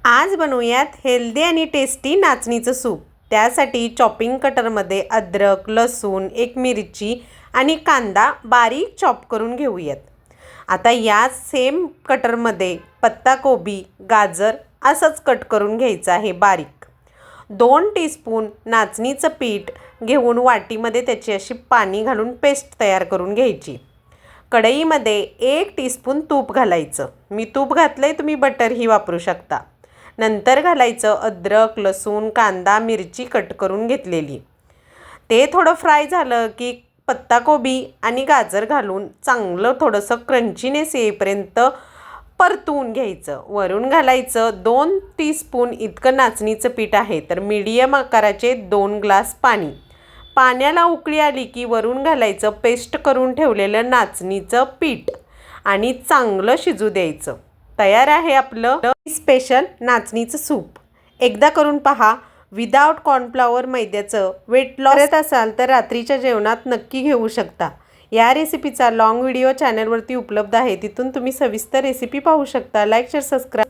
आज बनवूयात हेल्दी आणि टेस्टी नाचणीचं सूप। त्यासाठी चॉपिंग कटरमध्ये अद्रक, लसूण, एक मिरची आणि कांदा बारीक चॉप करून घेऊयात। आता या सेम कटरमध्ये पत्ताकोबी, गाजर असंच कट करून घ्यायचं आहे बारीक। 2 टीस्पून नाचणीचं पीठ घेऊन वाटीमध्ये त्याची अशी पाणी घालून पेस्ट तयार करून घ्यायची। कढईमध्ये 1 टीस्पून तूप घालायचं। मी तूप घातलंय, तुम्ही बटरही वापरू शकता। नंतर घालायचं अद्रक, लसूण, कांदा, मिरची कट करून घेतलेली। ते थोडं फ्राय झालं की पत्ताकोबी आणि गाजर घालून चांगलं थोडंसं क्रंचीनेस येईपर्यंत परतून घ्यायचं। वरून घालायचं 2 टीस्पून इतकं नाचणीचं पीठ आहे, तर मीडियम आकाराचे 2 ग्लास पाणी। पाण्याला उकळी आली की वरून घालायचं पेस्ट करून ठेवलेलं नाचणीचं पीठ आणि चांगलं शिजू द्यायचं। तयार आहे आपलं स्पेशल नाचणीचं सूप। एकदा करून पहा। विदाउट कॉर्नफ्लॉवर मैद्याचं वेट लॉस करत असाल तर रात्रीच्या जेवणात नक्की घेऊ शकता। या रेसिपीचा लॉंग व्हिडिओ चॅनलवरती उपलब्ध आहे, तिथून तुम्ही सविस्तर रेसिपी पाहू शकता। Like, share, subscribe